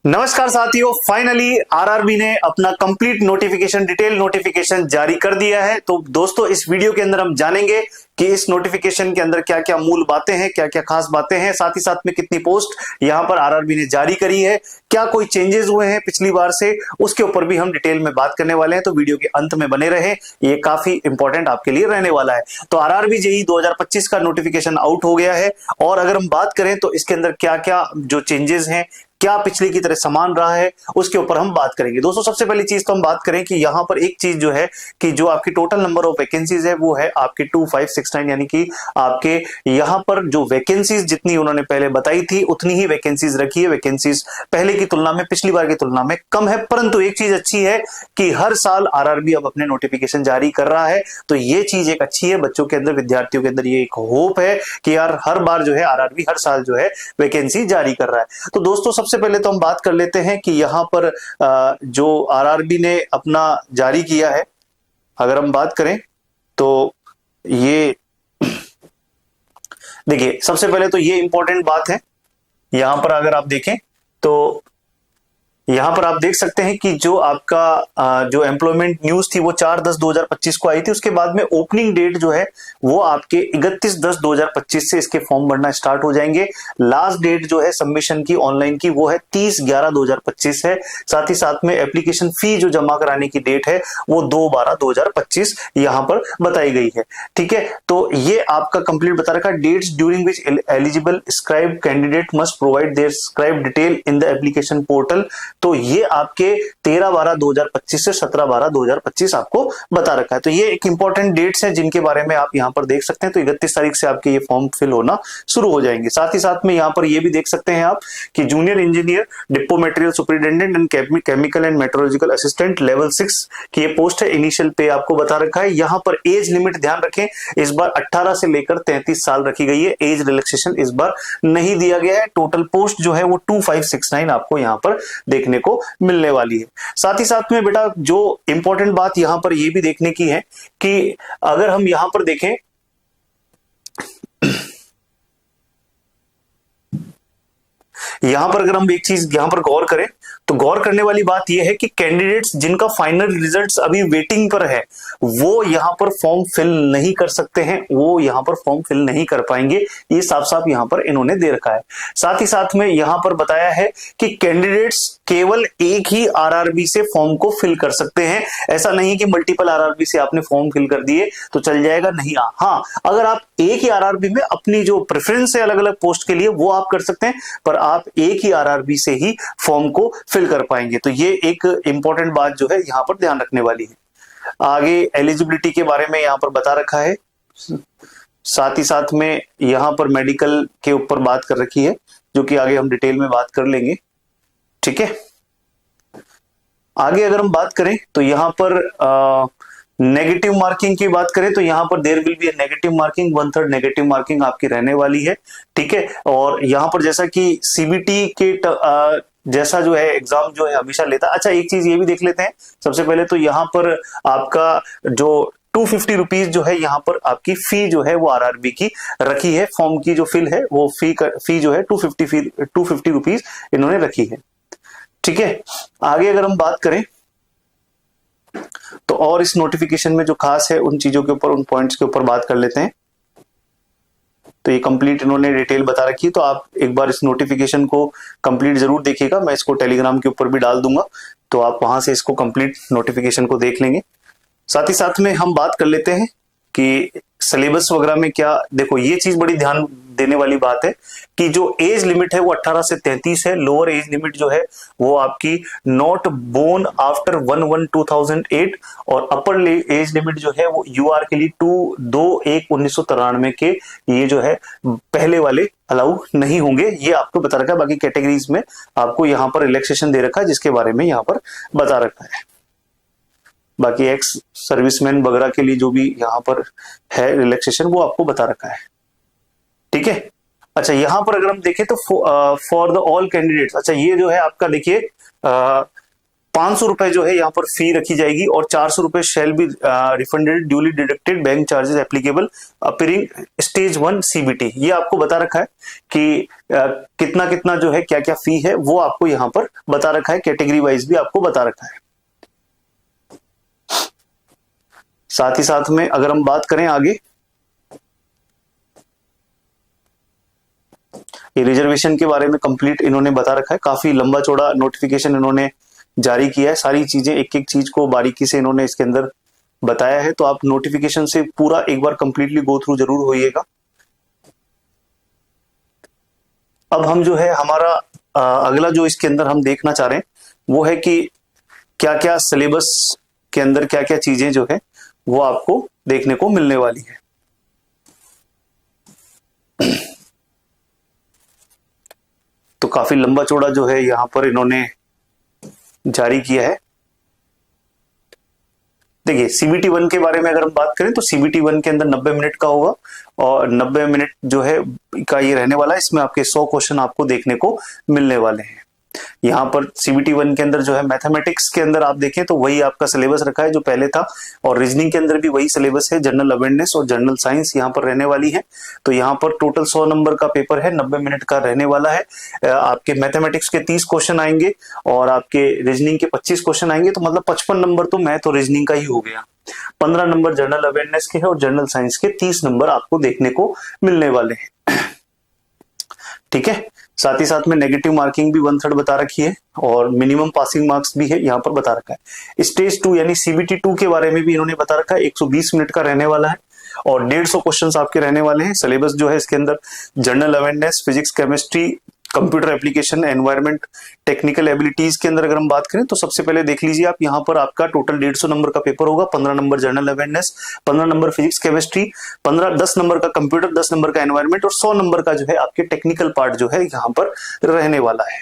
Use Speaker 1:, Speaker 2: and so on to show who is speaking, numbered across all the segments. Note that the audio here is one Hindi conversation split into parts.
Speaker 1: नमस्कार साथियों, फाइनली आरआरबी ने अपना कंप्लीट नोटिफिकेशन, डिटेल नोटिफिकेशन जारी कर दिया है। तो दोस्तों, इस वीडियो के अंदर हम जानेंगे कि इस नोटिफिकेशन के अंदर क्या क्या मूल बातें हैं, क्या क्या खास बातें हैं, साथ ही साथ में कितनी पोस्ट यहां पर आरआरबी ने जारी करी है, क्या कोई चेंजेस हुए हैं पिछली बार से, उसके ऊपर भी हम डिटेल में बात करने वाले हैं। तो वीडियो के अंत में बने रहे, ये काफी इंपॉर्टेंट आपके लिए रहने वाला है। तो आरआरबी जेईई 2025 का नोटिफिकेशन आउट हो गया है और अगर हम बात करें तो इसके अंदर क्या क्या जो चेंजेस हैं, क्या पिछले की तरह समान रहा है, उसके ऊपर हम बात करेंगे। दोस्तों, सबसे पहली चीज तो हम बात करें कि यहां पर एक चीज जो है कि जो आपकी टोटल नंबर ऑफ वैकेंसीज है वो है आपकी 2569, यानी कि आपके यहां पर जो वैकेंसीज जितनी उन्होंने पहले बताई थी उतनी ही वैकेंसीज रखी है। वैकेंसीज पहले की तुलना में, पिछली बार की तुलना में कम है, परंतु एक चीज अच्छी है कि हर साल आरआरबी अब अपने नोटिफिकेशन जारी कर रहा है। तो ये चीज एक अच्छी है, बच्चों के अंदर, विद्यार्थियों के अंदर ये एक होप है कि यार हर बार जो है आरआरबी हर साल जो है वैकेंसी जारी कर रहा है। तो दोस्तों, सबसे पहले तो हम बात कर लेते हैं कि यहां पर जो आरआरबी ने अपना जारी किया है, अगर हम बात करें तो ये देखिए, सबसे पहले तो ये इंपॉर्टेंट बात है। यहां पर अगर आप देखें तो यहां पर आप देख सकते हैं कि जो आपका जो एम्प्लॉयमेंट न्यूज थी वो 4/10/2025 को आई थी। उसके बाद में ओपनिंग डेट जो है वो आपके 31/10/2025 से इसके फॉर्म भरना स्टार्ट हो जाएंगे। लास्ट डेट जो है सबमिशन की ऑनलाइन की वो है 30/11/2025 है। साथ ही साथ में एप्लीकेशन फी जो जमा कराने की डेट है वो 2/12/2025 यहां पर बताई गई है। ठीक है, तो ये आपका कंप्लीट बता रखा है। Dates during which eligible scribe candidate must provide their scribe detail in the application portal. तो ये आपके 13/12/2025 से 17/12/2025 आपको बता रखा है। तो ये एक इंपॉर्टेंट डेट्स हैं जिनके बारे में आप यहां पर देख सकते हैं। तो 31 तारीख से आपके ये फॉर्म फिल होना शुरू हो जाएंगे। साथ ही साथ में यहां पर ये भी देख सकते हैं आप कि junior engineer, depot material superintendent and chemical and metallurgical assistant level 6 की ये पोस्ट है। इनिशियल पे आपको बता रखा है। यहां पर एज लिमिट ध्यान रखें, इस बार 18 से लेकर 33 साल रखी गई है। एज रिलैक्सेशन इस बार नहीं दिया गया है। टोटल पोस्ट जो है वो 2569 आपको यहां पर देखने को मिलने वाली है। साथ ही साथ में बेटा जो इंपॉर्टेंट बात यहां पर यह भी देखने की है कि अगर हम यहां पर देखें, यहां पर अगर हम एक चीज यहां पर गौर करें तो गौर करने वाली बात यह है कि कैंडिडेट्स जिनका फाइनल रिजल्ट्स अभी वेटिंग पर है वो यहां पर फॉर्म फिल नहीं कर सकते हैं, वो यहां पर फॉर्म फिल नहीं कर पाएंगे। ये साफ साफ यहां पर इन्होंने दे रखा है। साथ ही साथ में यहां पर बताया है कि कैंडिडेट्स केवल एक ही आरआरबी से फॉर्म को फिल कर सकते हैं। ऐसा नहीं कि मल्टीपल आरआरबी से आपने फॉर्म फिल कर दिए तो चल जाएगा, नहीं। हाँ, अगर आप एक ही आरआरबी में अपनी जो प्रेफरेंस है अलग अलग पोस्ट के लिए वो आप कर सकते हैं, पर आप एक ही आरआरबी से ही फॉर्म को फिल कर पाएंगे। तो ये एक इंपॉर्टेंट बात जो है यहां पर ध्यान रखने वाली है। आगे एलिजिबिलिटी के बारे में यहां पर बता रखा है। साथ ही साथ में यहां पर मेडिकल के ऊपर बात कर रखी है, जो कि आगे हम डिटेल में बात कर लेंगे। ठीक है, आगे अगर हम बात करें तो यहां पर नेगेटिव मार्किंग की बात करें तो यहां पर there will be negative marking, 1/3 negative marking आपकी रहने वाली है। ठीक है, और यहां पर जैसा कि सीबीटी के जैसा जो है एग्जाम जो है हमेशा लेता है। अच्छा, एक चीज ये भी देख लेते हैं सबसे पहले तो यहां पर आपका जो 250 रुपीज जो है यहाँ पर आपकी फी जो है वो आरआरबी की रखी है। फॉर्म की जो फिल है वो फी जो है 250 रुपीज इन्होंने रखी है। ठीक है, आगे अगर हम बात करें तो और इस नोटिफिकेशन में जो खास है उन चीजों के ऊपर, उन पॉइंट्स के ऊपर बात कर लेते हैं। तो ये कंप्लीट इन्होंने डिटेल बता रखी है, तो आप एक बार इस नोटिफिकेशन को कंप्लीट जरूर देखिएगा। मैं इसको टेलीग्राम के ऊपर भी डाल दूंगा, तो आप वहां से इसको कंप्लीट नोटिफिकेशन को देख लेंगे। साथ ही साथ में हम बात कर लेते हैं कि सिलेबस वगैरह में क्या, देखो ये चीज बड़ी ध्यान देने वाली बात है कि जो एज लिमिट है वो 18 से 33 है। लोअर एज लिमिट जो है वो आपकी नॉट बोर्न आफ्टर 1/1/2008 और अपर एज लिमिट जो है वो यूआर के लिए 2/1/1993 के ये जो है पहले वाले अलाउ नहीं होंगे। ये आपको बता रखा है। बाकी कैटेगरीज में आपको यहाँ पर रिलैक्सेशन दे रखा है जिसके बारे में यहाँ पर बता रखा है। बाकी एक्स सर्विसमैन वगैरह के लिए जो भी यहाँ पर है रिलैक्सेशन वो आपको बता रखा है। ठीक है, अच्छा यहां पर अगर हम देखें तो फॉर द ऑल कैंडिडेट्स, अच्छा ये जो है आपका देखिए 500 रुपए जो है यहाँ पर फी रखी जाएगी और 400 रुपए shall be refunded duly deducted bank charges applicable appearing stage 1 CBT. ये आपको बता रखा है कि कितना कितना जो है क्या क्या फी है वो आपको यहाँ पर बता रखा है, कैटेगरी वाइज भी आपको बता रखा है। साथ ही साथ में अगर हम बात करें आगे, ये रिजर्वेशन के बारे में कंप्लीट इन्होंने बता रखा है, काफी लंबा चौड़ा नोटिफिकेशन इन्होंने जारी किया है, सारी चीजें एक एक चीज को बारीकी से इन्होंने इसके अंदर बताया है। तो आप नोटिफिकेशन से पूरा एक बार कंप्लीटली गो थ्रू जरूर होइएगा। अब हम जो है हमारा अगला जो इसके अंदर हम देखना चाह रहे हैं वो है कि क्या क्या सिलेबस के अंदर क्या क्या चीजें जो है वो आपको देखने को मिलने वाली है। तो काफी लंबा चौड़ा जो है यहां पर इन्होंने जारी किया है। देखिए सीबीटी 1 के बारे में अगर हम बात करें तो सीबीटी 1 के अंदर 90 मिनट का होगा और 90 मिनट जो है का ये रहने वाला है। इसमें आपके 100 क्वेश्चन आपको देखने को मिलने वाले हैं। यहाँ पर सीबीटी 1 के अंदर जो है मैथमेटिक्स के अंदर आप देखें तो वही आपका सिलेबस रखा है जो पहले था, और रीजनिंग के अंदर भी वही सिलेबस है। जनरल अवेयरनेस और जनरल साइंस यहाँ पर रहने वाली है। तो यहाँ पर टोटल 100 नंबर का पेपर है, 90 मिनट का रहने वाला है। आपके मैथमेटिक्स के 30 क्वेश्चन आएंगे और आपके रीजनिंग के 25 क्वेश्चन आएंगे। तो मतलब 55 नंबर तो मैथ और रीजनिंग का ही हो गया। 15 नंबर जनरल अवेयरनेस के है और जनरल साइंस के 30 नंबर आपको देखने को मिलने वाले हैं। ठीक है, साथ ही साथ में नेगेटिव मार्किंग भी 1/3 बता रखी है और मिनिमम पासिंग मार्क्स भी है यहाँ पर बता रखा है। स्टेज 2 यानी सीबीटी 2 के बारे में भी इन्होंने बता रखा है, 120 मिनट का रहने वाला है और 150 क्वेश्चंस आपके रहने वाले हैं। सिलेबस जो है इसके अंदर general awareness, physics, chemistry, computer application, environment, technical abilities के अंदर अगर हम बात करें तो सबसे पहले देख लीजिए आप, यहाँ पर आपका टोटल 150 नंबर का पेपर होगा। 15 number general awareness, 15 number physics chemistry, 10 number का कंप्यूटर, 10 नंबर का एनवायरमेंट और 100 नंबर का जो है आपके टेक्निकल पार्ट जो है यहाँ पर रहने वाला है।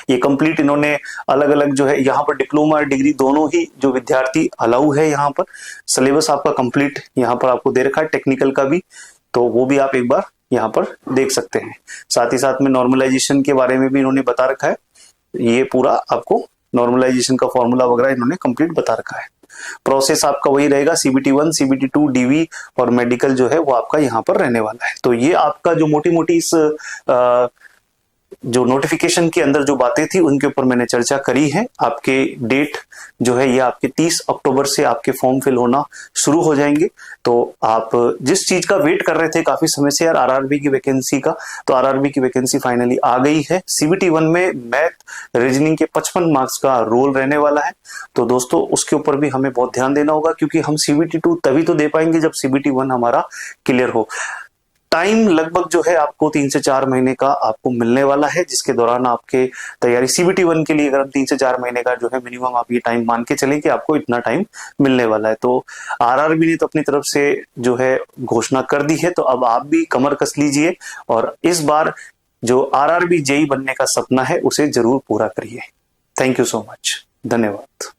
Speaker 1: ये कंप्लीट इन्होंने अलग अलग जो है यहाँ पर डिप्लोमा और डिग्री दोनों ही जो विद्यार्थी अलाउ है यहाँ पर। सिलेबस आपका कंप्लीट यहाँ पर आपको दे रखा है, टेक्निकल का भी, तो वो भी आप एक बार यहाँ पर देख सकते हैं। साथ ही साथ में नॉर्मलाइजेशन के बारे में भी इन्होंने बता रखा है। ये पूरा आपको नॉर्मलाइजेशन का फॉर्मूला वगैरह इन्होंने कंप्लीट बता रखा है। प्रोसेस आपका वही रहेगा, सीबीटी 1, सीबीटी 2, डीवी और मेडिकल जो है वो आपका यहाँ पर रहने वाला है। तो ये आपका जो मोटी मोटी इस जो नोटिफिकेशन के अंदर जो बातें थी उनके ऊपर मैंने चर्चा करी है। आपके डेट जो है ये आपके 30 अक्टूबर से आपके फॉर्म फिल होना शुरू हो जाएंगे। तो आप जिस चीज का वेट कर रहे थे काफी समय से यार आरआरबी की वैकेंसी का, तो आरआरबी की वैकेंसी फाइनली आ गई है। सीबीटी 1 में मैथ रीजनिंग के 55 मार्क्स का रोल रहने वाला है। तो दोस्तों उसके ऊपर भी हमें बहुत ध्यान देना होगा, क्योंकि हम सीबीटी 2 तभी तो दे पाएंगे जब सीबीटी 1 हमारा क्लियर हो। टाइम लगभग जो है आपको 3 से 4 महीने का आपको मिलने वाला है, जिसके दौरान आपके तैयारी सीबीटी 1 के लिए अगर हम 3 से 4 महीने का जो है मिनिमम आप ये टाइम मान के चलें कि आपको इतना टाइम मिलने वाला है। तो आरआरबी ने तो अपनी तरफ से जो है घोषणा कर दी है, तो अब आप भी कमर कस लीजिए और इस बार जो आरआरबी जेई बनने का सपना है उसे जरूर पूरा करिए। थैंक यू सो मच, धन्यवाद।